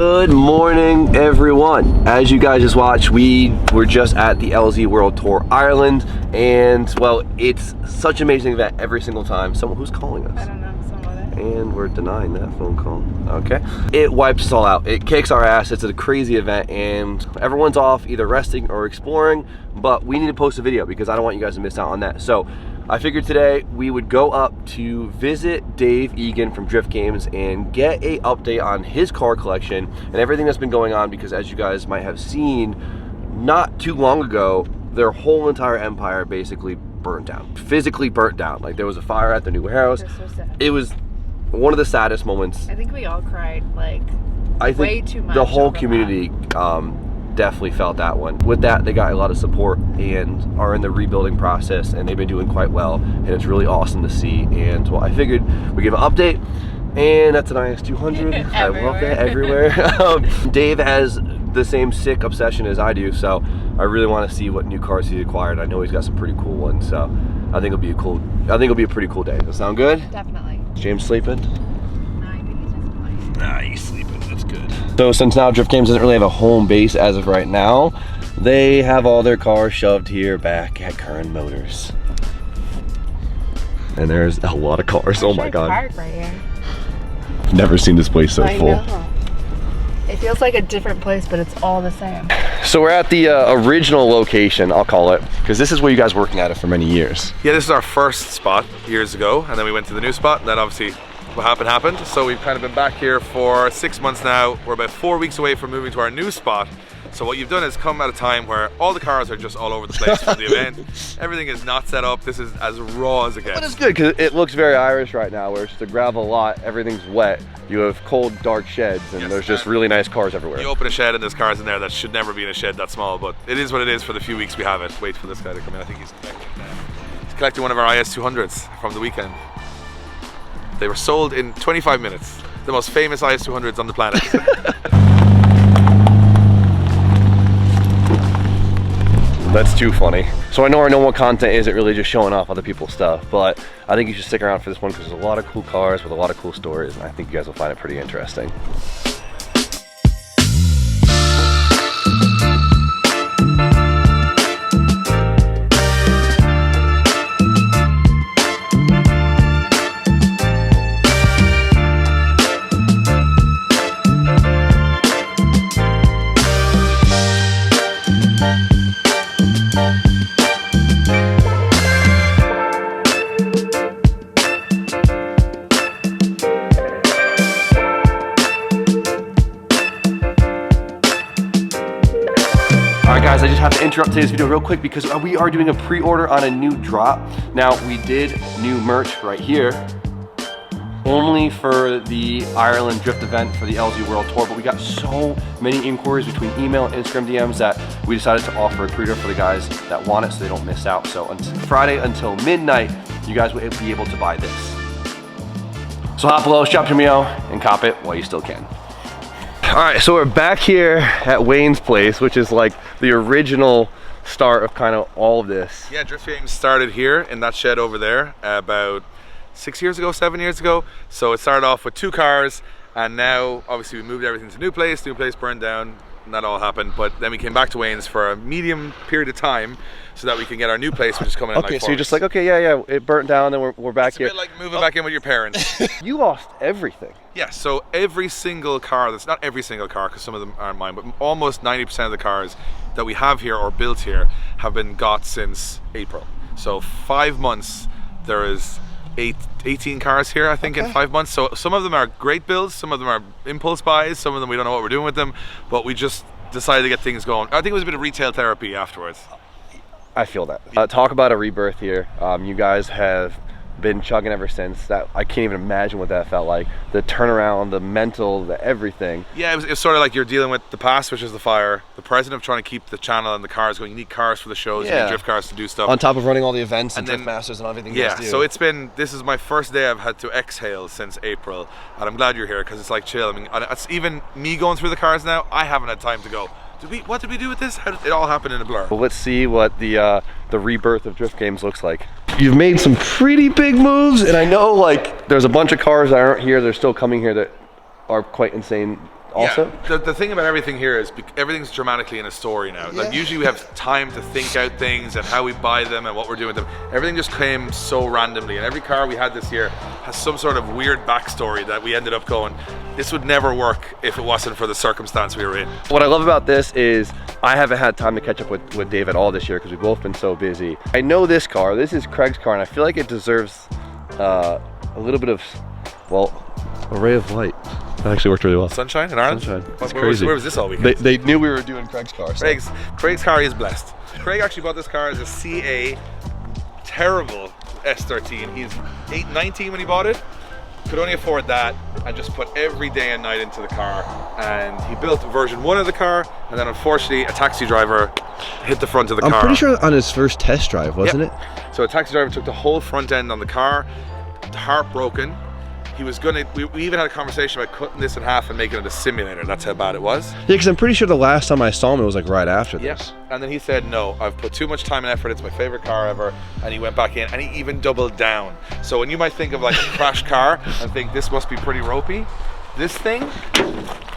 Good morning, everyone. As you guys just watched, we were just at the LZ World Tour Ireland, and well, it's such an amazing event every single time. Someone who's calling us? I don't know, someone. And we're denying that phone call. Okay. It wipes us all out. It kicks our ass. It's a crazy event, and everyone's off either resting or exploring. But we need to post a video because I don't want you guys to miss out on that. So I figured today we would go up to visit Dave Egan from Drift Games and get a update on his car collection and everything that's been going on, because as you guys might have seen, not too long ago, their whole entire empire basically burnt down. Physically burnt down. Like, there was a fire at their new warehouse. So sad. It was one of the saddest moments. I think we all cried, like, I think way too much. The whole community definitely felt that one. With that, they got a lot of support and are in the rebuilding process, and they've been doing quite well, and it's really awesome to see. And well, I figured we'd give an update, and that's an IS200. I love that everywhere. Dave has the same sick obsession as I do, so I really want to see what new cars he's acquired. I know he's got some pretty cool ones, so I think it'll be a pretty cool day. Does that sound good? Definitely. Is James sleeping? No, I think he's just playing. Nah, he's sleeping. That's good. So since now Drift Games doesn't really have a home base as of right now, they have all their cars shoved here back at Curran Motors. And there's a lot of cars. Oh my god. Park right here. I've never seen this place so full. Know. It feels like a different place, but it's all the same. So we're at the original location, I'll call it, because this is where you guys were working at it for many years. Yeah, this is our first spot years ago, and then we went to the new spot, and then obviously what happened. So we've kind of been back here for 6 months now. We're about 4 weeks away from moving to our new spot. So what you've done is come at a time where all the cars are just all over the place from the event. Everything is not set up. This is as raw as it gets. But it's good because it looks very Irish right now, where it's just a gravel lot, everything's wet. You have cold, dark sheds, and Yes, there's just really nice cars everywhere. You open a shed and there's cars in there that should never be in a shed that small, but it is what it is for the few weeks we have it. Wait for this guy to come in. I think he's collecting one of our IS200s from the weekend. They were sold in 25 minutes. The most famous IS200s on the planet. That's too funny. So I know our normal content isn't really just showing off other people's stuff, but I think you should stick around for this one because there's a lot of cool cars with a lot of cool stories, and I think you guys will find it pretty interesting. Guys, I just have to interrupt today's video real quick because we are doing a pre-order on a new drop. Now, we did new merch right here, only for the Ireland Drift event for the LZ World Tour, but we got so many inquiries between email and Instagram DMs that we decided to offer a pre-order for the guys that want it so they don't miss out. So until Friday until midnight, you guys will be able to buy this. So hop below, shop Jimeo, and cop it while you still can. All right, so we're back here at Wayne's place, which is like the original start of kind of all of this. Yeah, Drift Games started here in that shed over there about 6 years ago, 7 years ago. So it started off with 2 cars, and now obviously we moved everything to new place burned down, and that all happened. But then we came back to Wayne's for a medium period of time so that we can get our new place, which is coming in okay, like 4 so you're just like, okay, yeah, it burnt down, then we're back here. It's a bit like moving back in with your parents. You lost everything. Yeah, so every single car, that's not every single car because some of them aren't mine, but almost 90% of the cars that we have here or built here have been got since April. So 5 months, there is 18 cars here, I think, in 5 months. So some of them are great builds, some of them are impulse buys, some of them we don't know what we're doing with them, but we just decided to get things going. I think it was a bit of retail therapy afterwards. I feel that. Talk about a rebirth here. You guys have been chugging ever since. That I can't even imagine what that felt like. The turnaround, the mental, the everything. Yeah, it was sort of like you're dealing with the past, which is the fire, the present of trying to keep the channel and the cars going. You need cars for the shows, you need drift cars to do stuff. On top of running all the events and Drift Masters and everything you guys do. So this is my first day I've had to exhale since April, and I'm glad you're here because it's like chill. I mean, it's even me going through the cars now, I haven't had time to go, what did we do with this? How did it all happen in a blur? Well, let's see what the rebirth of Drift Games looks like. You've made some pretty big moves, and I know like there's a bunch of cars that aren't here, they're still coming here that are quite insane also. Yeah, the thing about everything here is everything's dramatically in a story now. Like usually we have time to think out things and how we buy them and what we're doing with them. Everything just came so randomly, and every car we had this year has some sort of weird backstory that we ended up going, this would never work if it wasn't for the circumstance we were in. What I love about this is I haven't had time to catch up with Dave at all this year because we've both been so busy. I know this car, this is Craig's car, and I feel like it deserves a little bit of, well, a ray of light. That actually worked really well. Sunshine in Ireland? Sunshine. It's Where crazy. was this all weekend? They knew we were doing Craig's car. So. Craig's car is blessed. Craig actually bought this car as a CA, terrible S13. He's 19 when he bought it, could only afford that, and just put every day and night into the car. And he built version 1 of the car, and then unfortunately a taxi driver hit the front of the car. I'm pretty sure on his first test drive, wasn't it? So a taxi driver took the whole front end on the car, heartbroken. He was gonna, we even had a conversation about cutting this in half and making it a simulator. That's how bad it was. Yeah, because I'm pretty sure the last time I saw him, it was like right after this. And then he said, no, I've put too much time and effort. It's my favorite car ever. And he went back in and he even doubled down. So when you might think of like a crashed car and think this must be pretty ropey, this thing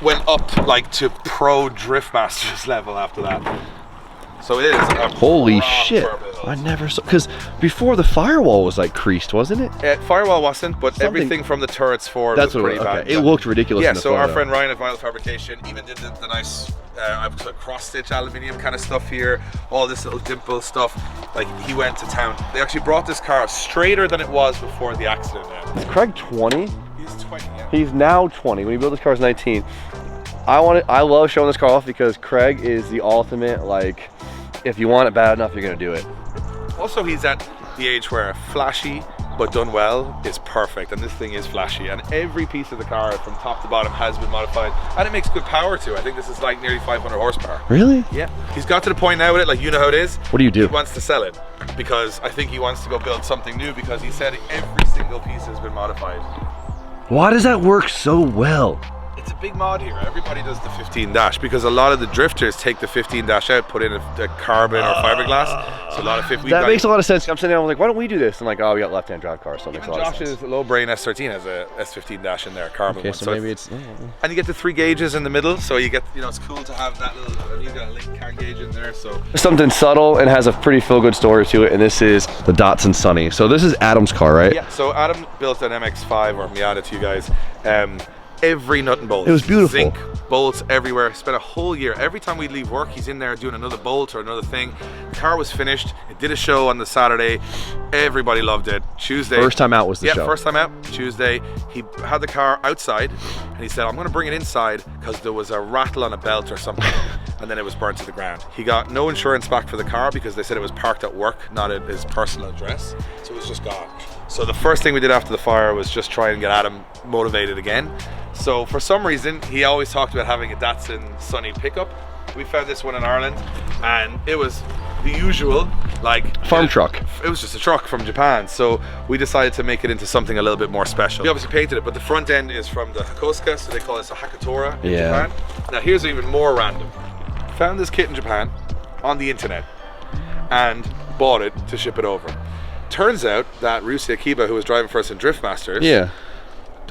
went up like to pro drift masters level after that. So it is a Holy proper shit. build. I never saw, because before the firewall was like creased, wasn't it? Firewall wasn't, but Something- everything from the turrets forward That's was what pretty bad. It looked ridiculous. Yeah, in the so our photo. friend Ryan at Vinyl Fabrication even did the nice cross-stitch aluminium kind of stuff here, all this little dimple stuff. Like, he went to town. They actually brought this car straighter than it was before the accident now. Is Craig 20? He's 20, yeah. He's now 20. When he built this car, he was 19. I love showing this car off because Craig is the ultimate, like, if you want it bad enough, you're gonna do it. Also, he's at the age where flashy but done well is perfect, and this thing is flashy, and every piece of the car from top to bottom has been modified, and it makes good power too. I think this is like nearly 500 horsepower. Really? Yeah. He's got to the point now with it, like, you know how it is. What do you do? He wants to sell it because I think he wants to go build something new, because he said every single piece has been modified. Why does that work so well? It's a big mod here. Everybody does the 15 dash because a lot of the drifters take the 15 dash out, put in a carbon or fiberglass. So a lot of 50. That makes a lot of sense. I'm sitting there, I'm like, why don't we do this? I'm like, oh, we got left-hand drive cars, so it makes Even a lot of sense. Josh's low brain S13 has a S15 dash in there, carbon Okay, one. so maybe it's. And you get the 3 gauges in the middle, so you get, you know, it's cool to have that little. You got a link can gauge in there, so. Something subtle and has a pretty feel-good story to it, and this is the Datsun Sunny. So this is Adam's car, right? Yeah. So Adam built an MX-5 or Miata to you guys. Every nut and bolt. It was beautiful. Zinc, bolts everywhere. Spent a whole year. Every time we'd leave work, he's in there doing another bolt or another thing. The car was finished. It did a show on the Saturday. Everybody loved it. Tuesday. First time out was the show. Yeah, first time out. Tuesday. He had the car outside and he said, I'm going to bring it inside because there was a rattle on a belt or something. And then it was burnt to the ground. He got no insurance back for the car because they said it was parked at work, not at his personal address. So it was just gone. So the first thing we did after the fire was just try and get Adam motivated again. So for some reason, he always talked about having a Datsun Sunny pickup. We found this one in Ireland, and it was the usual, like, Farm truck. It was just a truck from Japan, so we decided to make it into something a little bit more special. We obviously painted it, but the front end is from the Hakosuka, so they call this a Hakatora in Japan. Now here's even more random. Found this kit in Japan on the internet and bought it to ship it over. Turns out that Ryusuke Akiba, who was driving for us in Drift Masters,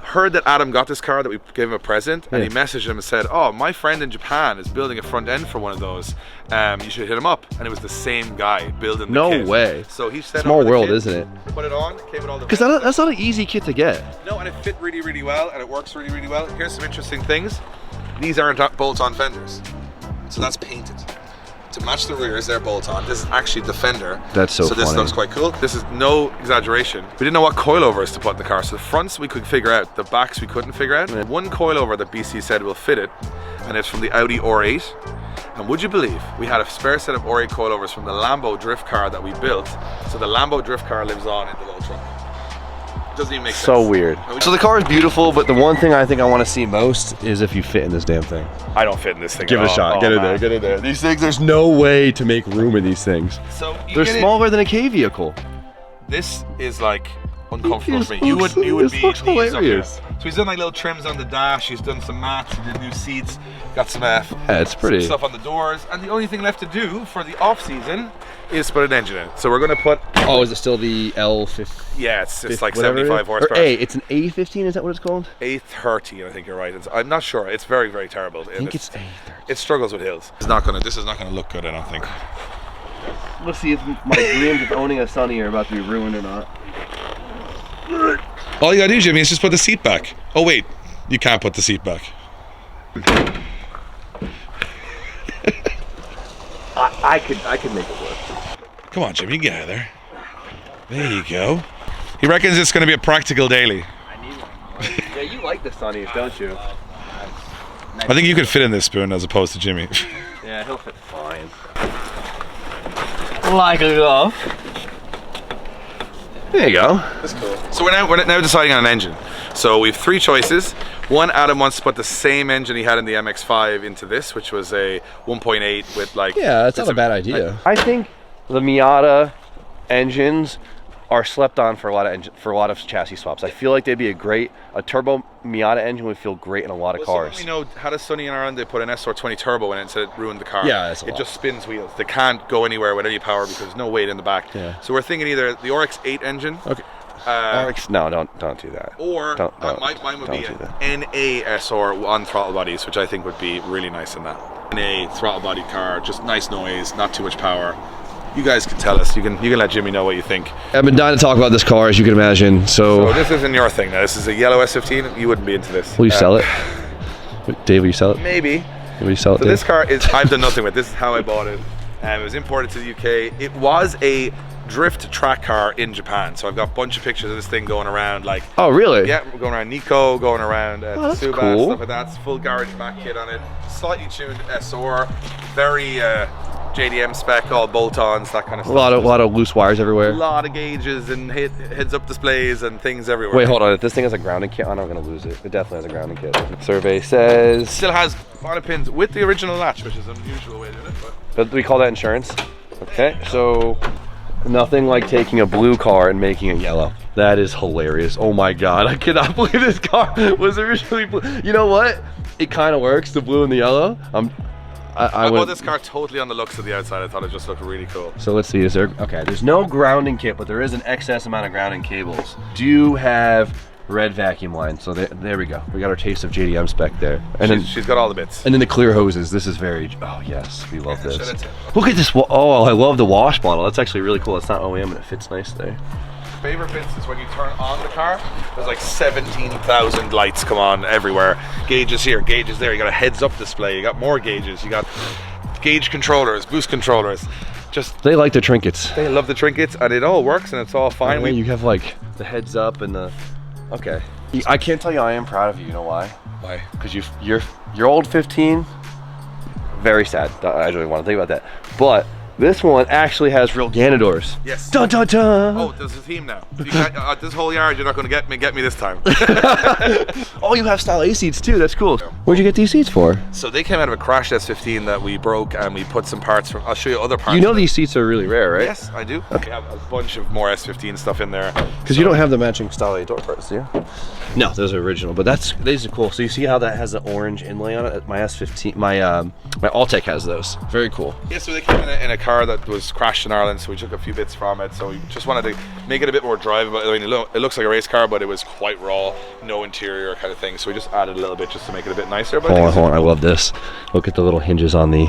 heard that Adam got this car, that we gave him a present, and he messaged him and said, oh, my friend in Japan is building a front end for one of those. You should hit him up. And it was the same guy building the kit. No way. So he said, Small world, isn't it? Put it on, came with all the. Because that's not an easy kit to get. No, and it fit really, really well, and it works really, really well. Here's some interesting things. These aren't bolt-on fenders, so that's painted. To match the rears, they're bolt-on. This is actually the fender. That's so So this funny. looks quite cool. This is no exaggeration. We didn't know what coilovers to put in the car, so the fronts we could figure out, the backs we couldn't figure out. One coilover that BC said will fit it, and it's from the Audi R8. And would you believe, we had a spare set of R8 coilovers from the Lambo drift car that we built. So the Lambo drift car lives on in the little truck. It doesn't even make sense. So weird. So the car is beautiful, but the one thing I think I want to see most is if you fit in this damn thing. I don't fit in this thing. Give it a shot. Get in there. Get in there. These things, there's no way to make room in these things. So They're smaller than a K vehicle. This is like uncomfortable for me. You would This be looks knees up here. hilarious. So he's done like little trims on the dash. He's done some mats. He did new seats. Got some it's pretty. some stuff on the doors. And the only thing left to do for the off season is put an engine in. So we're gonna put. Oh, is it still the L15? Yeah, it's like whatever it is? 75 horsepower. Or A, it's an A15, is that what it's called? A30, I think you're right. I'm not sure. It's very, very terrible. I think it's A30. It struggles with hills. This is not gonna look good, I don't think. Let's see if my dreams of owning a Sunny are about to be ruined or not. All you gotta do, Jimmy, is just put the seat back. Oh wait, you can't put the seat back. I could make it work. Come on, Jimmy, get out of there. There you go. He reckons it's gonna be a practical daily. I need one. Yeah, you like the Sunnies, don't you? I think you could fit in this spoon as opposed to Jimmy. Yeah, he'll fit fine. Like a glove. There you go. That's cool. So we're now deciding on an engine. So we have 3 choices. One, Adam wants to put the same engine he had in the MX-5 into this, which was a 1.8 with like... Yeah, that's not a bad idea. I think the Miata engines are slept on for a lot of chassis swaps. I feel like they'd be a turbo Miata engine would feel great in a lot of cars. We know had a Sunny in our own, they put an SR20 turbo in it and said it ruined the car. Yeah, that's a lot. It just spins wheels. They can't go anywhere with any power because there's no weight in the back. Yeah. So we're thinking either the RX8 engine. Okay. No, don't do that. Or mine would be an NASR on throttle bodies, which I think would be really nice in that. NA throttle body car, just nice noise, not too much power. You guys can tell us. You can let Jimmy know what you think. I've been dying to talk about this car, as you can imagine. So this isn't your thing now. This is a yellow S15. You wouldn't be into this. Will you sell it? Dave, will you sell it? Maybe. Will you sell it? So this car is, I've done nothing with. This is how I bought it. It was imported to the UK. It was a drift track car in Japan. So I've got a bunch of pictures of this thing going around like... Oh, really? Yeah, we're going around Nikko, going around Tsuba, cool. stuff like that. It's full garage back kit on it. Slightly tuned SR. Very JDM spec, all bolt-ons, that kind of stuff. A lot of loose wires everywhere. A lot of gauges and heads-up displays and things everywhere. Wait, hold on. If this thing has a grounding kit, I'm not going to lose it. It definitely has a grounding kit. Survey says... Still has bonnet pins with the original latch, which is an unusual way to do it. But we call that insurance. Okay, so nothing like taking a blue car and making it yellow. That is hilarious. Oh my God, I cannot believe this car was originally blue. You know what? It kind of works, the blue and the yellow. I bought this car totally on the looks of the outside. I thought it just looked really cool. So let's see, is there, okay, there's no grounding kit, but there is an excess amount of grounding cables. Do you have red vacuum line? So there we go. We got our taste of JDM spec there. And she's got all the bits. And then the clear hoses. This is very, oh yes, we love this. Look at this, oh, I love the wash bottle. That's actually really cool. It's not OEM and it fits nice there. Favorite bits is when you turn on the car, there's like 17,000 lights come on everywhere. Gauges here, gauges there. You got a heads-up display. You got more gauges. You got gauge controllers, boost controllers. Just they like the trinkets. They love the trinkets, and it all works, and it's all fine. You have like the heads-up and the. Okay. I can't tell you I am proud of you. You know why? Why? Because your old 15. Very sad. I don't really want to think about that, but. This one actually has real Ganadors. Yes. Dun dun dun. Oh, there's a theme now. This whole yard, you're not going to get me this time. Oh, you have style A seats too. That's cool. Where'd you get these seats for? So they came out of a crashed S15 that we broke, and we put some parts from. I'll show you other parts. You know these seats are really rare, right? Yes, I do. Okay. We have a bunch of more S15 stuff in there. Because you don't have the matching style A door parts, do you? No, those are original, but these are cool. So you see how that has the orange inlay on it? My S15, my Alltech has those. Very cool. Yeah, so they came in a car that was crashed in Ireland, so we took a few bits from it. So we just wanted to make it a bit more drivable. I mean, it looks like a race car, but it was quite raw, no interior kind of thing. So we just added a little bit just to make it a bit nicer. But hold on, I love this. Look at the little hinges on the.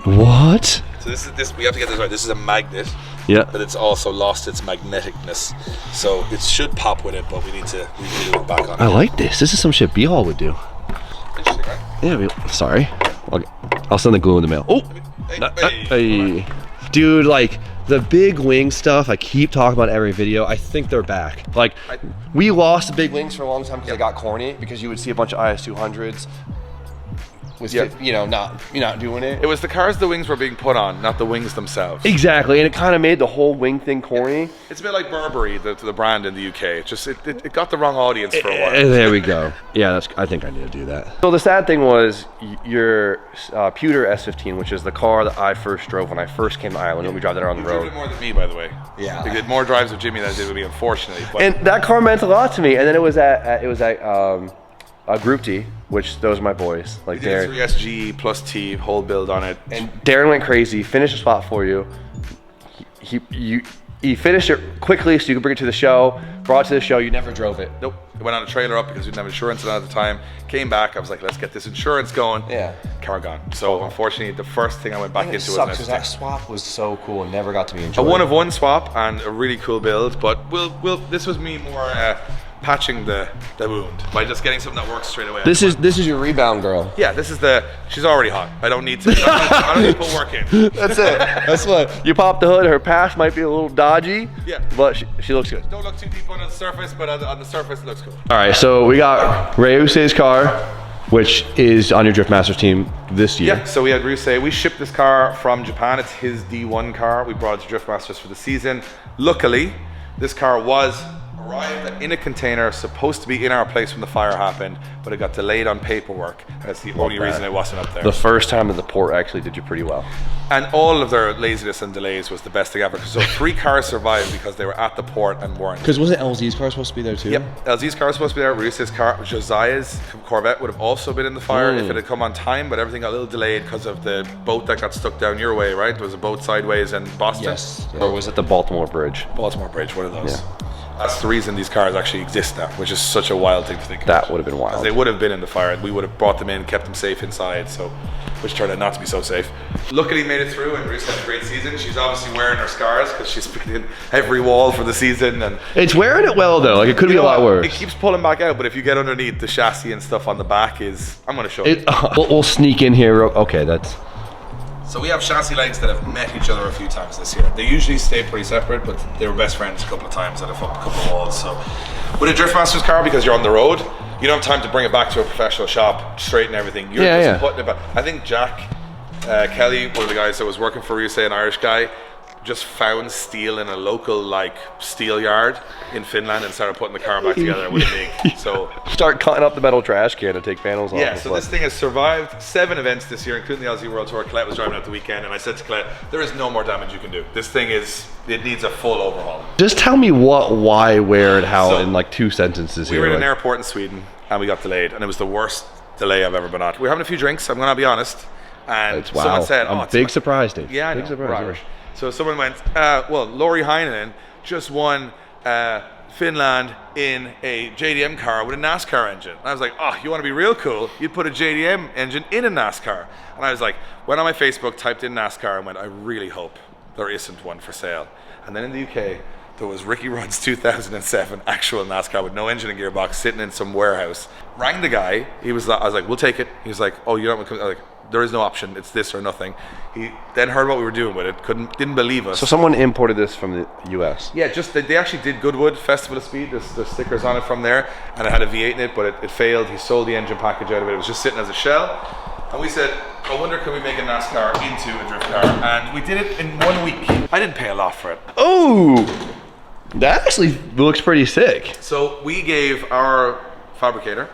What? So this we have to get this right. This is a magnet. Yeah. But it's also lost its magneticness. So it should pop with it, but we need to put it back on. I like this. This is some shit B-Hall would do. Interesting, right? Yeah, sorry. Okay. I'll send the glue in the mail. Oh! Hey. Dude, like, the big wing stuff, I keep talking about every video. I think they're back. Like, we lost the big wings for a long time because they got corny, because you would see a bunch of IS200s was, you know, you're not doing it. It was the cars the wings were being put on, not the wings themselves. Exactly, and it kind of made the whole wing thing corny. It's a bit like Burberry, the brand in the UK. It got the wrong audience for a while. There we go. Yeah, I think I need to do that. So the sad thing was your Pewter S15, which is the car that I first drove when I first came to Ireland, when we drive that around the road. You drove it more than me, by the way. Yeah. I did more drives with Jimmy than I did with me, unfortunately. But And that car meant a lot to me. And then it was at Group T, which those are my boys. Like Darren. Darren. 3SG plus T, whole build on it. And Darren went crazy, finished a spot for you. He finished it quickly so you could bring it to the show. Brought it to the show. You never drove it. Nope. It went on a trailer up because we didn't have insurance at the time. Came back. I was like, let's get this insurance going. Yeah. Car gone. So unfortunately, the first thing I went back into was an because S10. that swap was so cool and never got to be enjoyed. A one of one swap and a really cool build, but this was me more patching the wound by just getting something that works straight away. This is your rebound girl. Yeah, she's already hot. I don't need to. I don't need to put work in. That's it. That's what you pop the hood. Her past might be a little dodgy. Yeah. But she looks good. Don't look too deep under the surface, but on the surface it looks cool. All right, so we got Ryusei's car, which is on your Drift Masters team this year. Yeah, so we had Ryusei. We shipped this car from Japan. It's his D1 car. We brought it to Drift Masters for the season. Luckily, this car arrived in a container, supposed to be in our place when the fire happened, but it got delayed on paperwork. That's the only reason it wasn't up there. The first time at the port actually did you pretty well. And all of their laziness and delays was the best thing ever. So 3 cars survived because they were at the port and weren't. Because wasn't LZ's car supposed to be there too? Yep, LZ's car was supposed to be there. Ryusei's car, Josiah's Corvette would have also been in the fire if it had come on time, but everything got a little delayed because of the boat that got stuck down your way, right? There was a boat sideways in Boston. Yes. Or was it the Baltimore Bridge? Baltimore Bridge, one of those. Yeah. That's the reason these cars actually exist now, which is such a wild thing to think about. That would have been wild. They would have been in the fire, and we would have brought them in, kept them safe inside, so which turned out not to be so safe. Luckily made it through, and Bruce had a great season. She's obviously wearing her scars because she's been in every wall for the season. And it's wearing it well though, like it could be a lot worse. It keeps pulling back out, but if you get underneath, the chassis and stuff on the back I'm going to show you. We'll sneak in here. Okay, that's... So we have chassis legs that have met each other a few times this year. They usually stay pretty separate, but they were best friends a couple of times and have fucked a couple of walls. So with a Drift Masters car, because you're on the road, you don't have time to bring it back to a professional shop, straighten everything. You're just putting it back. I think Jack Kelly, one of the guys that was working for Ryusei, an Irish guy, just found steel in a local steel yard in Finland and started putting the car back together with a MIG. So start cutting up the metal trash can to take panels off. Yeah, so this thing has survived 7 events this year, including the Aussie World Tour. Colette was driving out the weekend, and I said to Colette, there is no more damage you can do. This thing it needs a full overhaul. Just tell me what, why, where, and how in 2 sentences we here. We were in an airport in Sweden, and we got delayed, and it was the worst delay I've ever been on. We were having a few drinks, I'm going to be honest, and someone said, I'm big surprise, Dave. Yeah, I know. Big surprise. So someone went, Laurie Heinonen just won Finland in a JDM car with a NASCAR engine. And I was like, oh, you want to be real cool? You'd put a JDM engine in a NASCAR. And I was like, went on my Facebook, typed in NASCAR and went, I really hope there isn't one for sale. And then in the UK, there was Ricky Rudd's 2007 actual NASCAR with no engine and gearbox sitting in some warehouse. Rang the guy. I was like, we'll take it. He was like, oh, you don't want to come? I was like, there is no option. It's this or nothing. He then heard what we were doing with it. Didn't believe us. So someone imported this from the US. Yeah, they actually did Goodwood Festival of Speed. There's stickers on it from there, and it had a V8 in it, but it failed. He sold the engine package out of it. It was just sitting as a shell. And we said, I wonder can we make a NASCAR into a drift car? And we did it in 1 week. I didn't pay a lot for it. Oh, that actually looks pretty sick. So we gave our fabricator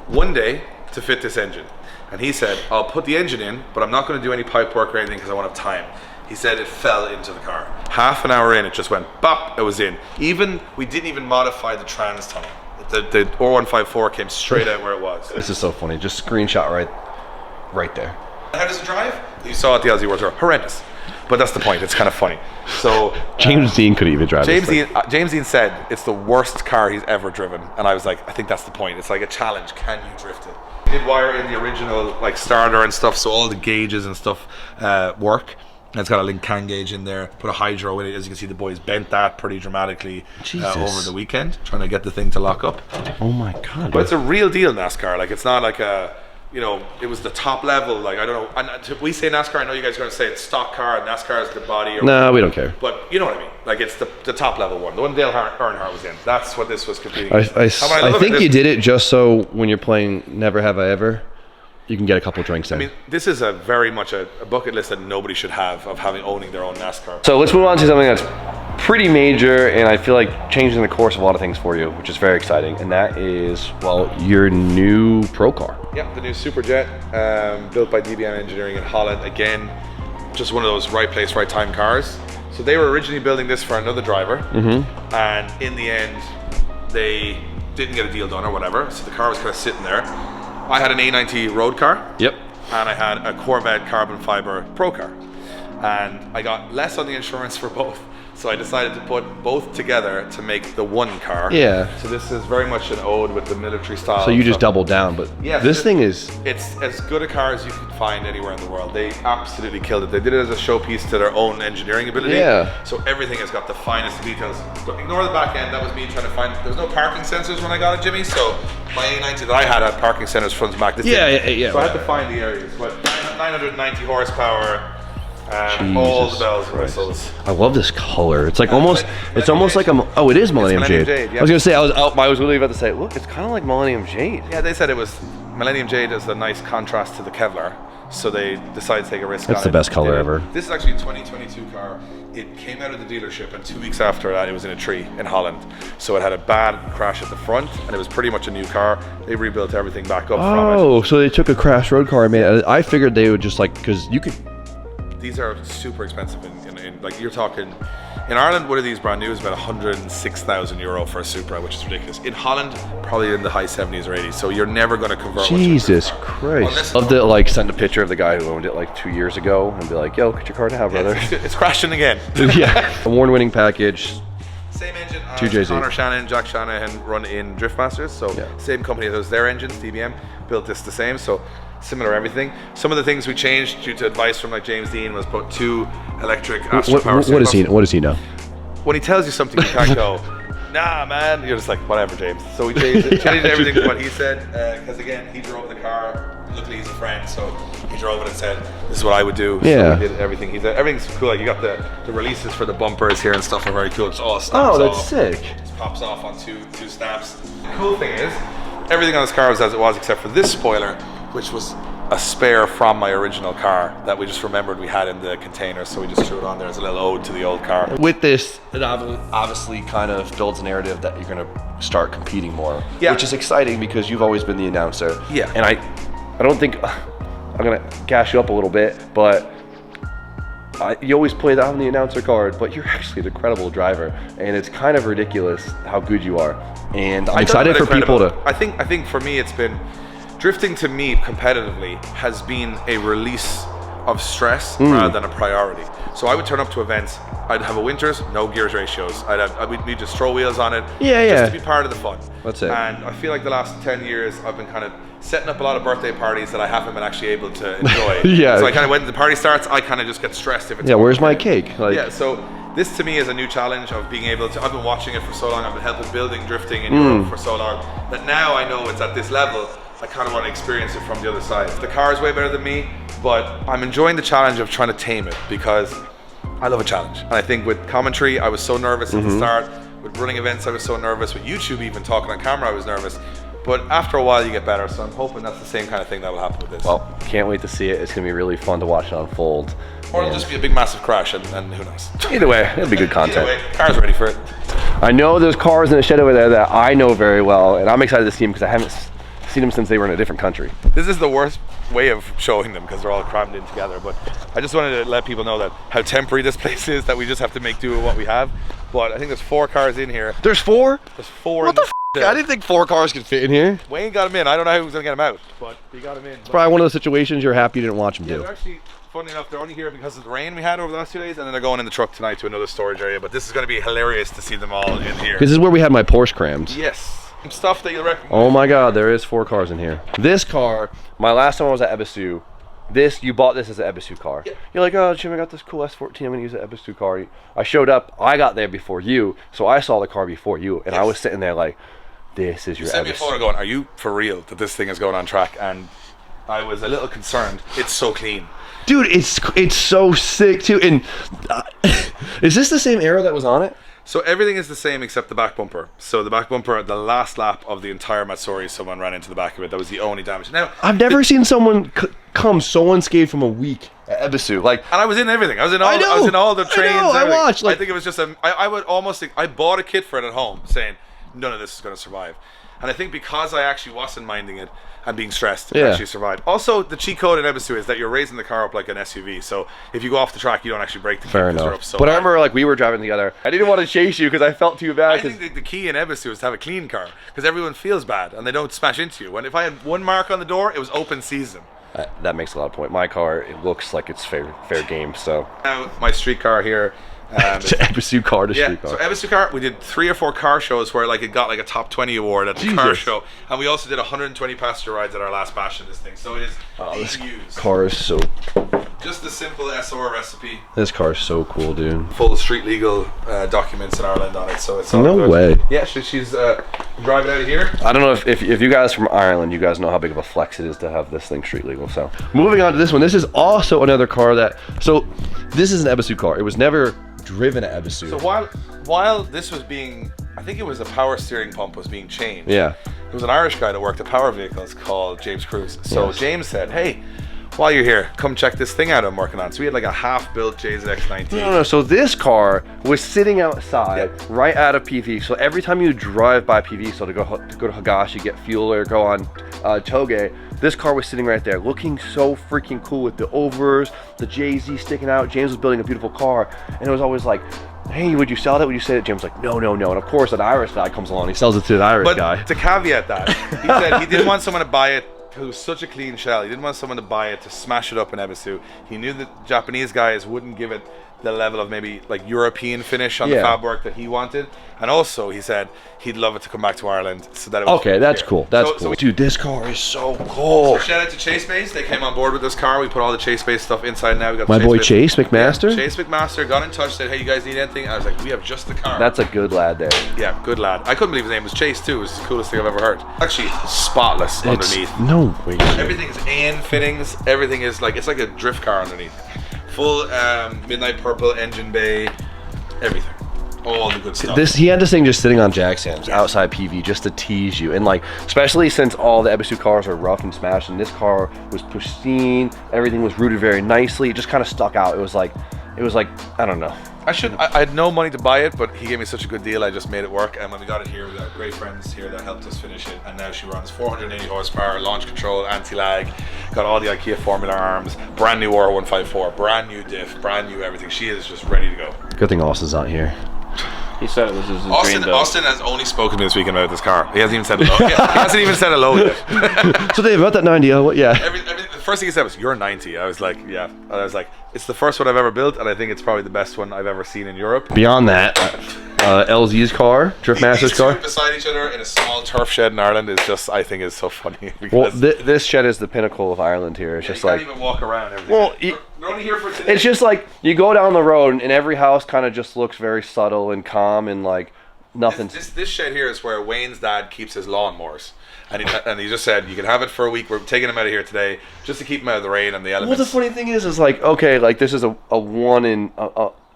1 day to fit this engine. And he said, I'll put the engine in, but I'm not going to do any pipe work or anything because I won't have time. He said it fell into the car. Half an hour in, it just went bop, it was in. We didn't even modify the trans tunnel. The R154 came straight out where it was. This is so funny. Just screenshot right there. How does it drive? You saw it at the Aussie World Tour. Horrendous. But that's the point. It's kind of funny. So James Dean could even drive James this Dean, James Dean said it's the worst car he's ever driven. And I was like, I think that's the point. It's like a challenge. Can you drift it? We did wire in the original starter and stuff, so all the gauges and stuff work. And it's got a Lincoln gauge in there. Put a hydro in it. As you can see, the boys bent that pretty dramatically over the weekend, trying to get the thing to lock up. Oh my god! But it's a real deal NASCAR. It's not like a, it was the top level. I don't know. And we say NASCAR. I know you guys are going to say it's stock car. And NASCAR is the body. No, we don't care. But you know what I mean. It's the top level one. The one Dale Earnhardt was in. That's what this was competing. I think you did it just so when you're playing Never Have I Ever, you can get a couple drinks in. I mean, this is a very much a bucket list that nobody should have of owning their own NASCAR. So let's move on to something that's pretty major, and I feel like changing the course of a lot of things for you, which is very exciting, and that is, well, your new pro car. Yeah, the new Super Jet, built by DBM Engineering in Holland. Again, just one of those right place, right time cars. So they were originally building this for another driver, and in the end, they didn't get a deal done or whatever, so the car was kind of sitting there. I had an A90 road car. Yep. And I had a Corvette carbon fiber pro car. And I got less on the insurance for both. So I decided to put both together to make the one car. Yeah. So this is very much an ode with the military style. So you just doubled down, but yeah, this thing is... It's as good a car as you could find anywhere in the world. They absolutely killed it. They did it as a showpiece to their own engineering ability. Yeah. So everything has got the finest details. But ignore the back end. That was me trying to find... There was no parking sensors when I got it, Jimmy. So my A90 that I had parking sensors front and back. This Yeah. So I had to find the areas. But 990 horsepower. All the bells and whistles. I love this color. It's like almost, it's almost like a, oh, it is Millennium Jade. Jade, yeah. I was gonna say, I was really about to say, look, it's kind of like Millennium Jade. Yeah, they said it was, Millennium Jade is a nice contrast to the Kevlar, so they decided to take a risk on it. That's the best color ever. This is actually a 2022 car. It came out of the dealership, and 2 weeks after that, it was in a tree in Holland. So it had a bad crash at the front, and it was pretty much a new car. They rebuilt everything back up from it. Oh, so they took a crash road car and made it. I figured they would just like, because you could... These are super expensive in like you're talking in Ireland. One of these brand new is about 106,000 euro for a Supra, which is ridiculous. In Holland, probably in the high 70s or 80s. So you're never going to convert. Jesus Christ! Love to like send a picture of the guy who owned it like 2 years ago and be like, "Yo, get your car now, brother." It's crashing again. Yeah, award-winning package. Same engine. 2JZ. Connor Shannon, Jack Shanahan run in Drift Masters. So same company that does their engines, DBM, built this the same. So similar everything. Some of the things we changed due to advice from like James Dean was put 2 electric Astra power What does he know? When he tells you something, you can't go, nah, man. You're just like, whatever, James. So we changed everything to what he said, because again, he drove the car. Luckily, he's a friend, so he drove it and said, this is what I would do. Yeah. So we did everything. He said, everything's cool. Like, you got the releases for the bumpers here and stuff are very cool. It's all snaps Oh, that's off. sick. It pops off on two snaps. The cool thing is, everything on this car was as it was, except for this spoiler, which was a spare from my original car that we just remembered we had in the container, so we just threw it on there as a little ode to the old car. With this, it obviously kind of builds a narrative that you're going to start competing more, which is exciting because you've always been the announcer. Yeah. And I don't think, I'm going to gas you up a little bit, but you always play that on the announcer card, but you're actually an incredible driver, and it's kind of ridiculous how good you are. And I'm excited for people to... I think for me it's been... Drifting to me competitively has been a release of stress rather than a priority. So I would turn up to events, I'd have a winters, no gears ratios. We'd need to throw wheels on it just to be part of the fun. That's it. And I feel like the last 10 years I've been kind of setting up a lot of birthday parties that I haven't been actually able to enjoy. Yeah. So I kind of, when the party starts, I kind of just get stressed if it's... Yeah, where's my cake? Like, yeah, so this to me is a new challenge of being able to... I've been watching it for so long, I've been helping building drifting in Europe for so long, that now I know it's at this level. I kind of want to experience it from the other side. The car is way better than me, but I'm enjoying the challenge of trying to tame it because I love a challenge. And I think with commentary, I was so nervous at the start. With running events, I was so nervous. With YouTube, even talking on camera, I was nervous. But after a while, you get better. So I'm hoping that's the same kind of thing that will happen with this. Well, can't wait to see it. It's going to be really fun to watch it unfold. Or it'll just be a big, massive crash, and who knows. Either way, it'll be good content. Either way, car's ready for it. I know there's cars in the shed over there that I know very well, and I'm excited to see them because I haven't seen them since they were in a different country. This is the worst way of showing them because they're all crammed in together, but I just wanted to let people know that how temporary this place is, that we just have to make do with what we have. But I think there's 4 cars in here. There's 4? There's 4. What the f***? I didn't think 4 cars could fit in here. Wayne got them in. I don't know who's gonna get them out, but he got them in. It's probably one of those situations you're happy you didn't watch them do. They're actually, funny enough, they're only here because of the rain we had over the last 2 days, and then they're going in the truck tonight to another storage area. But this is going to be hilarious to see them all in here. This is where we had my Porsche crammed. Yes. Some stuff that you'll recommend. Oh my god, there is 4 cars in here. This car, my last time I was at Ebisu, you bought this as an Ebisu car. Yeah. You're like, oh Jim, I got this cool S14, I'm gonna use an Ebisu car. I showed up, I got there before you, so I saw the car before you, and I was sitting there like, this is your Sent me a Ebisu. photo going, are you for real that this thing is going on track? And I was a little concerned. It's so clean. Dude, it's so sick too. And is this the same arrow that was on it? So everything is the same except the back bumper. So the back bumper, the last lap of the entire Matsuri, someone ran into the back of it. That was the only damage. Now, I've never seen someone come so unscathed from a week at Ebisu. Like, and I was in everything. I was in all the trains. I watched. Like, I think it was just I would almost think I bought a kit for it at home, saying none of this is going to survive. And I think because I actually wasn't minding it and being stressed, it actually survived. Also, the cheat code in Ebisu is that you're raising the car up like an SUV. So if you go off the track, you don't actually break the fair kit. enough. So but I remember like we were driving together. I didn't want to chase you because I felt too bad. I think the key in Ebisu is to have a clean car because everyone feels bad and they don't smash into you. And if I had one mark on the door, it was open season. That makes a lot of point. My car, it looks like it's fair game. So now my street car here. Ebisu car to street car. So Ebisu car, we did 3 or 4 car shows where like it got like a top 20 award at the car show, and we also did 120 passenger rides at our last bash of this thing. So it is this used. car is so. Just a simple SR recipe. This car is so cool, dude. Full street legal documents in Ireland on it, so it's all no good. way. Yeah, she's driving out of here. I don't know if you guys from Ireland, you guys know how big of a flex it is to have this thing street legal. So moving on to this one, this is also another car that. So this is an Ebisu car. It was never driven at Ebisu. So while this was being, I think it was a power steering pump was being changed. Yeah. There was an Irish guy that worked at Power Vehicles called James Cruz. So James said, hey, while you're here, come check this thing out I'm working on. So we had like a half-built JZX19. No. So this car was sitting outside right out of PV. So every time you drive by PV, so to go to Higashi, get fuel or go on Toge, this car was sitting right there, looking so freaking cool with the overs, the JZ sticking out. James was building a beautiful car, and it was always like, hey, would you sell that? Would you say it? James was like, no. And of course, an Irish guy comes along, he sells it to an Irish guy. But to caveat that, he said he didn't want someone to buy it because it was such a clean shell. He didn't want someone to buy it to smash it up in Ebisu. He knew that Japanese guys wouldn't give it the level of maybe like European finish on the fab work that he wanted. And also, he said he'd love it to come back to Ireland so that it was that's cool. That's cool. Dude, this car is so cool. So shout out to Chase Base. They came on board with this car. We put all the Chase Base stuff inside now. We got my boy Chase McMaster. Yeah, Chase McMaster got in touch, said, hey, you guys need anything? And I was like, we have just the car. That's a good lad there. Yeah, good lad. I couldn't believe his name was Chase too. It was the coolest thing I've ever heard. Actually, spotless underneath. No way. Everything is AN fittings. Everything is like, it's like a drift car underneath. Full midnight purple engine bay, everything. All the good stuff. He had this thing just sitting on jack stands outside PV just to tease you, and like especially since all the Ebisu cars are rough and smashed, and this car was pristine. Everything was rooted very nicely. It just kind of stuck out. It was like I don't know. I had no money to buy it, but he gave me such a good deal. I just made it work, and when we got it here, we got great friends here that helped us finish it. And now she runs 480 horsepower, launch control, anti-lag, got all the IKEA Formula arms, brand new R154, brand new diff, brand new everything. She is just ready to go. Good thing Austin's not here. He said it was his dream build. Austin has only spoken to me this weekend about this car. He hasn't even said hello. He hasn't even said hello yet. So Dave, about that 90, the first thing he said was, "You're 90." I was like, "Yeah." And I was like, "It's the first one I've ever built, and I think it's probably the best one I've ever seen in Europe." Beyond that, LZ's car, Driftmaster's car, beside each other in a small turf shed in Ireland is just, I think, is so funny. Well, this shed is the pinnacle of Ireland here. It's just you like can't even walk around. Well, they're only here for today. It's just like you go down the road, and every house kind of just looks very subtle and calm, and like nothing. This shed here is where Wayne's dad keeps his lawnmowers. And he just said, you can have it for a week. We're taking him out of here today just to keep him out of the rain and the elements. Well, the funny thing is like, okay, like this is a one in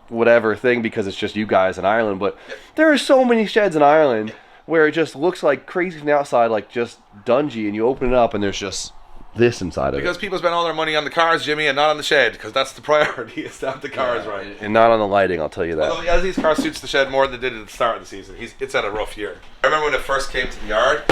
whatever thing because it's just you guys in Ireland. But there are so many sheds in Ireland where it just looks like crazy from the outside, like just dungy. And you open it up and there's just this inside of it. Because people spend all their money on the cars, Jimmy, and not on the shed. Because that's the priority, is to have the cars right. And not on the lighting, I'll tell you that. Although LZ's car suits the shed more than it did at the start of the season. It's had a rough year. I remember when it first came to the yard,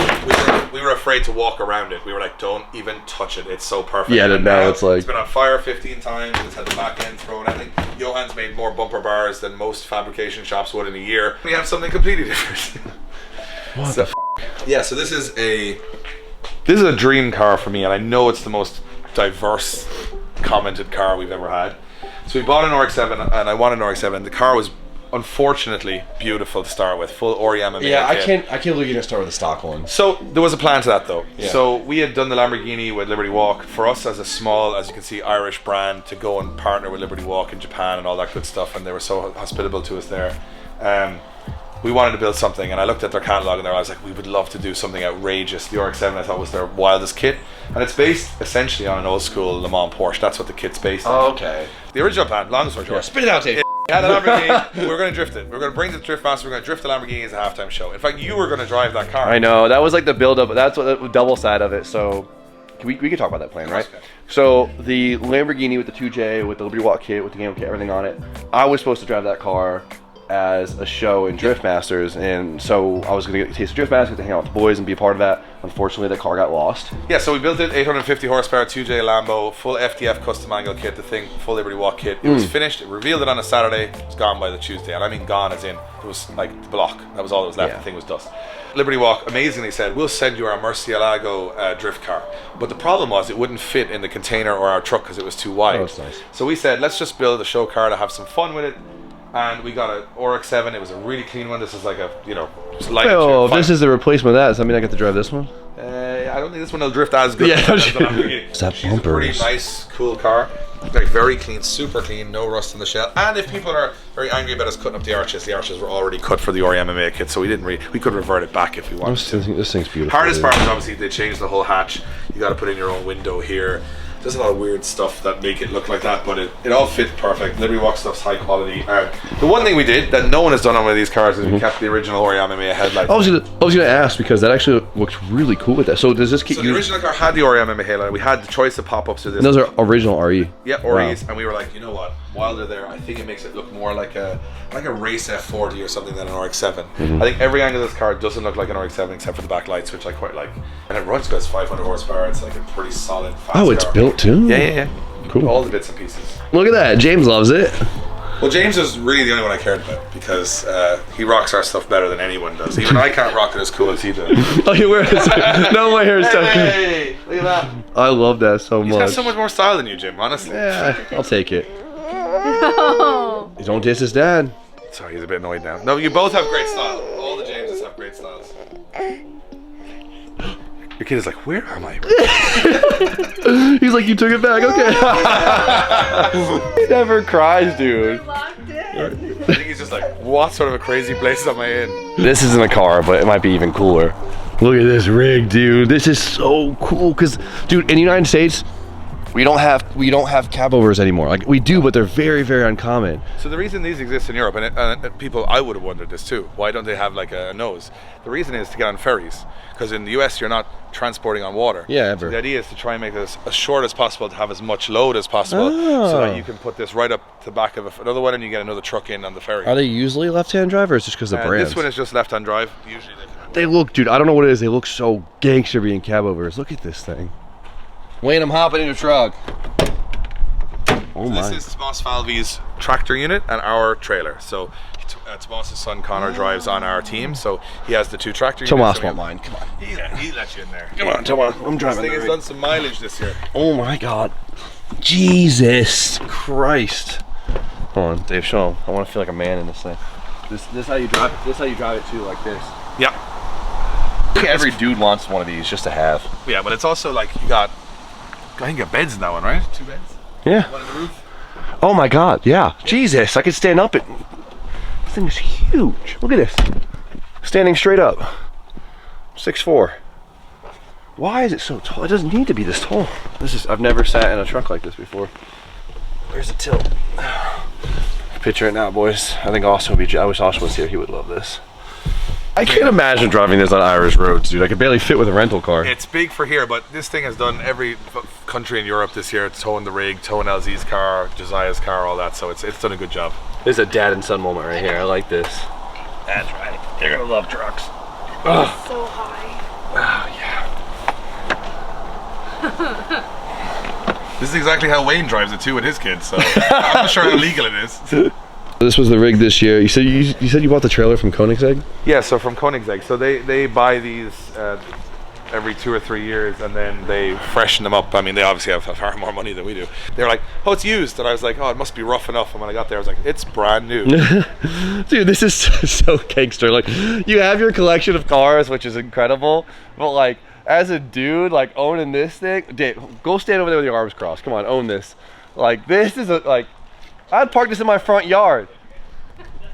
we were afraid to walk around it. We were like, don't even touch it. It's so perfect. Yeah, now it's like... It's been on fire 15 times. It's had the back end thrown. I think Johan's made more bumper bars than most fabrication shops would in a year. We have something completely different. What the f***? Yeah, so this is a dream car for me, and I know it's the most diverse commented car we've ever had. So we bought an RX7, and I wanted an RX7. The car was unfortunately beautiful to start with, full Oriyama. Yeah, I can't believe you didn't start with the stock one. So there was a plan to that though. Yeah. So we had done the Lamborghini with Liberty Walk. For us as a small, as you can see, Irish brand to go and partner with Liberty Walk in Japan and all that good stuff, and they were so hospitable to us there. We wanted to build something, and I looked at their catalog and I was like, we would love to do something outrageous. The RX7 I thought was their wildest kit, and it's based essentially on an old school Le Mans Porsche. That's what the kit's based on. Oh, okay. The original plan, long story short, Spit it out, Dave. We had a Lamborghini. We were going to drift it. We were going to bring the drift master. We were going to drift the Lamborghini as a halftime show. In fact, you were going to drive that car. I know, that was like the build up. That's what the double side of it. So we could talk about that plan, right? So the Lamborghini with the 2J, with the Liberty Walk kit, with the game kit, everything on it. I was supposed to drive that car as a show in Drift Masters, and so I was gonna get a taste of Drift Masters, get to hang out with the boys and be a part of that. Unfortunately, the car got lost. Yeah, so we built it, 850 horsepower, 2J Lambo, full FDF custom angle kit, the thing, full Liberty Walk kit. It was finished, it revealed it on a Saturday, it was gone by the Tuesday, and I mean gone as in, it was like the block, that was all that was left, Yeah. the thing was dust. Liberty Walk amazingly said, we'll send you our Murcielago drift car. But the problem was it wouldn't fit in the container or our truck because it was too wide. Oh, that's nice. So we said, let's just build a show car to have some fun with it. And we got an RX7. It was a really clean one. This is like a, just light. Oh, this is the replacement of that. Does that mean I get to drive this one? I don't think this one will drift as good. Yeah, as the Lamborghini. Is that She's a pretty bumpers? nice, cool car. Like very clean, super clean, no rust in the shell. And if people are very angry about us cutting up the arches were already cut for the Ori MMA kit, so we could revert it back if we wanted to. This thing's beautiful. Hardest dude. part was obviously they changed the whole hatch. You got to put in your own window here. There's a lot of weird stuff that make it look like that, but it all fit perfect. Liberty Walk stuff's high quality. And the one thing we did that no one has done on one of these cars is we kept the original Ori MMA headlights. I was gonna ask because that actually looks really cool with that. So does this kit So the original car had the Ori MMA headlight. We had the choice of pop-ups with this. And those are original RE. Yeah, Oris, and we were like, you know what? While they're there, I think it makes it look more like a race F40 or something than an RX7. I think every angle of this car doesn't look like an RX7 except for the back lights, which I quite like. And it runs, guys, 500 horsepower. It's like a pretty solid, fast Oh, it's car. built too. Yeah. Cool. All the bits and pieces. Look at that. James loves it. Well, James is really the only one I cared about because he rocks our stuff better than anyone does. Even I can't rock it as cool as he does. Oh, you wear it? No, my hair is so good. Hey, look at that. I love that so He's much. got so much more style than you, Jim, honestly. Yeah, I'll take it. No. You don't diss his dad. Sorry, he's a bit annoyed now. No, you both have great style. All the Jameses have great styles. Your kid is like, where am I? He's like, you took it back. Okay. He never cries, dude. Locked in. I think he's just like, what sort of a crazy place am I in? This isn't a car, but it might be even cooler. Look at this rig, dude. This is so cool. Cause, dude, in the United States, we don't have cab overs anymore. Like we do, but they're very, very uncommon. So the reason these exist in Europe, and people, I would have wondered this too, why don't they have like a nose? The reason is to get on ferries, because in the US you're not transporting on water. Yeah, ever. So the idea is to try and make this as short as possible, to have as much load as possible, so that you can put this right up the back of another one and you get another truck in on the ferry. Are they usually left-hand drive or is it just because of brands? This one is just left-hand drive. Usually They look, dude, I don't know what it is. They look so gangster being cab overs. Look at this thing. Wayne, I'm hopping in a truck. Oh my. This is Tomas Falvey's tractor unit and our trailer. So Tomas's son Connor drives on our team, so he has the two tractor Tomas units. won't mind. Come on. He let you in there. Come on, Tomas. I'm This driving. thing has done some mileage this year. Oh my God. Jesus Christ. Hold on, Dave, show him. I want to feel like a man in this thing. This is how you drive it. This is how you drive it too, like this. Yeah. I think every dude wants one of these just to have. Yeah, but it's also like you got, I think you got beds in that one, right? 2 beds? Yeah. One on the roof? Oh my God, yeah. Jesus, I could stand up it. This thing is huge. Look at this. Standing straight up. 6'4". Why is it so tall? It doesn't need to be this tall. I've never sat in a truck like this before. Where's the tilt? Picture it now, boys. I think Austin would be, I wish Austin was here, he would love this. I can't imagine driving this on Irish roads, dude. I could barely fit with a rental car. It's big for here, but this thing has done every country in Europe this year. It's towing the rig, towing LZ's car, Josiah's car, all that. So it's done a good job. This is a dad and son moment right here. I like this. That's right. You're gonna love trucks. Oh, So high. yeah. This is exactly how Wayne drives it too with his kids. So I'm not sure how legal it is. This was the rig this year. You said you bought the trailer from Koenigsegg? Yeah, so from Koenigsegg. So they buy these every 2 or 3 years and then they freshen them up. I mean, they obviously have far more money than we do. They're like, oh, it's used. And I was like, oh, it must be rough enough. And when I got there, I was like, it's brand new. Dude, this is so gangster. Like, you have your collection of cars, which is incredible, but like, as a dude, like owning this thing, Dave, go stand over there with your arms crossed. Come on, own this. Like, this is I'd park this in my front yard.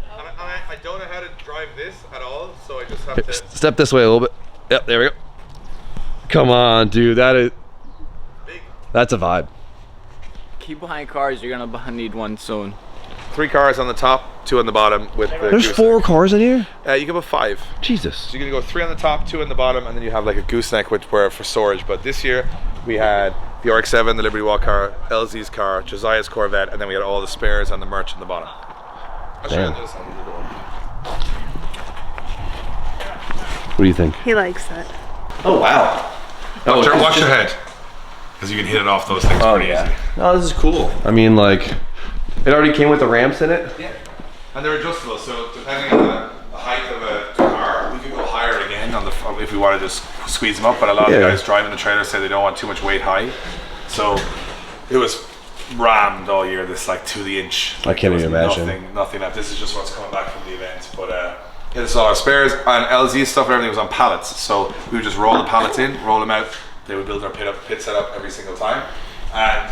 I don't know how to drive this at all, so I just have to... Step this way a little bit. Yep, there we go. Come on, dude. That's a vibe. Keep buying cars, you're gonna need one soon. 3 cars on the top, 2 on the bottom with the There's gooseneck. 4 cars in here? You can put 5. Jesus. So you're gonna go 3 on the top, 2 on the bottom, and then you have like a gooseneck which were for storage. But this year we had the RX7, the Liberty Walk car, LZ's car, Josiah's Corvette, and then we had all the spares and the merch on the bottom. I'll show you on the other side of the door. What do you think? He likes it. Oh, wow. Watch your head, because you can hit it off those things pretty easy. Oh, this is cool. I mean, like, it already came with the ramps in it? Yeah. And they're adjustable, so depending on the height of a car, we could go higher again on the if we want to just squeeze them up. But a lot of the guys driving the trailer say they don't want too much weight high. So it was rammed all year, this like to the inch. I can't even imagine. Nothing left. This is just what's coming back from the event. But it's all our spares and LZ stuff and everything was on pallets. So we would just roll the pallets in, roll them out. They would build our pit setup every single time. And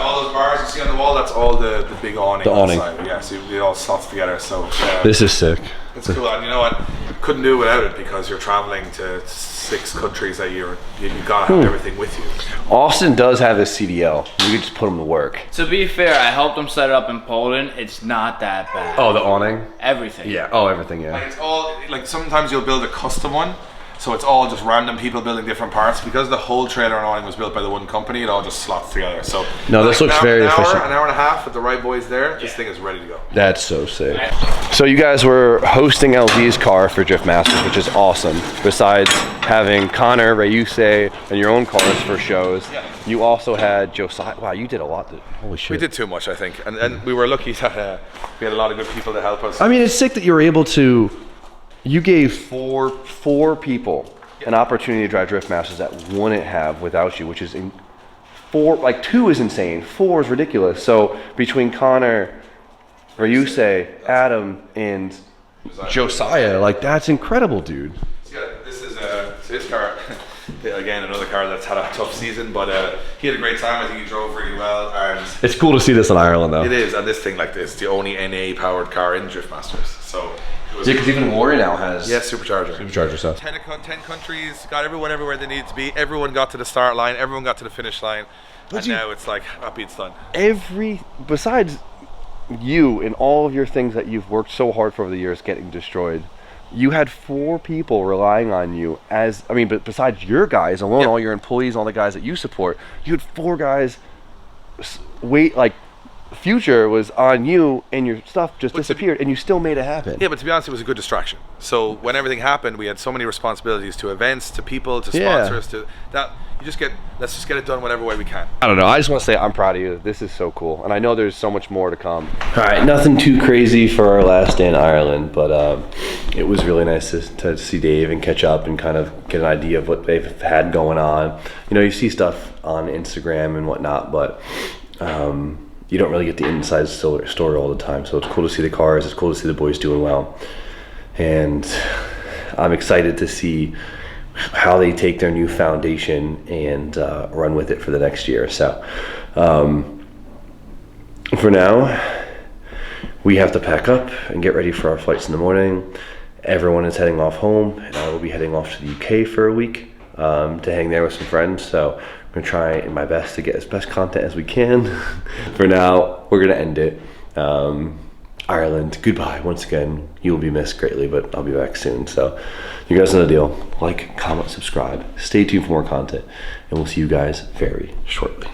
all those bars you see on the wall, that's all the big awning. The awning. Outside. Yeah, so it all slots together. So This is sick. it's cool. And you know what? Couldn't do it without it because you're traveling to 6 countries a year. You gotta have everything with you. Austin does have his CDL. We could just put him to work. To be fair, I helped them set it up in Poland. It's not that bad. Oh, the awning? Everything. Yeah. Oh, everything, yeah. Like it's all like sometimes you'll build a custom one. So it's all just random people building different parts. Because the whole trailer and awning was built by the one company, it all just slots together. So No, this looks very efficient. An hour and a half with the right boys there, this thing is ready to go. That's so sick. So you guys were hosting LZ's car for Drift Masters, which is awesome. Besides having Connor, Rayuse, and your own cars for shows, you also had Josiah. Wow, you did a lot. Holy shit. We did too much, I think. And we were lucky that we had a lot of good people to help us. I mean, it's sick that you were able to. You gave four people an opportunity to drive Drift Masters that wouldn't have without you, which is 2 is insane. 4 is ridiculous. So between Connor, Rayuse, Adam, and Josiah, like that's incredible, dude. This is his car. Again, another car that's had a tough season, but he had a great time. I think he drove really well, and It's cool to see this in Ireland, though. it is. And this thing like this, the only NA powered car in Drift Masters. So. Yeah, because even Warrior now has Supercharger stuff. 10 countries, got everyone everywhere they needed to be. Everyone got to the start line, everyone got to the finish line, and now it's like upbeat's done. Besides you and all of your things that you've worked so hard for over the years getting destroyed, you had 4 people relying on you but besides your guys alone, all your employees, all the guys that you support, you had 4 guys future was on you and your stuff just disappeared and you still made it happen. Yeah, but to be honest, it was a good distraction. So when everything happened, we had so many responsibilities to events, to people, to sponsors, to that let's just get it done whatever way we can. I don't know, I just want to say I'm proud of you. This is so cool, and I know there's so much more to come. All right, nothing too crazy for our last day in Ireland, but it was really nice to see Dave and catch up and kind of get an idea of what they've had going on. You know, you see stuff on Instagram and whatnot, but you don't really get the inside story all the time. So it's cool to see the cars. It's cool to see the boys doing well. And I'm excited to see how they take their new foundation and run with it for the next year. So for now, we have to pack up and get ready for our flights in the morning. Everyone is heading off home, and I will be heading off to the UK for a week to hang there with some friends. So I'm gonna try my best to get as best content as we can. For now, we're gonna end it. Ireland, goodbye. Once again, you will be missed greatly, but I'll be back soon. So you guys know the deal. Like, comment, subscribe. Stay tuned for more content, and we'll see you guys very shortly.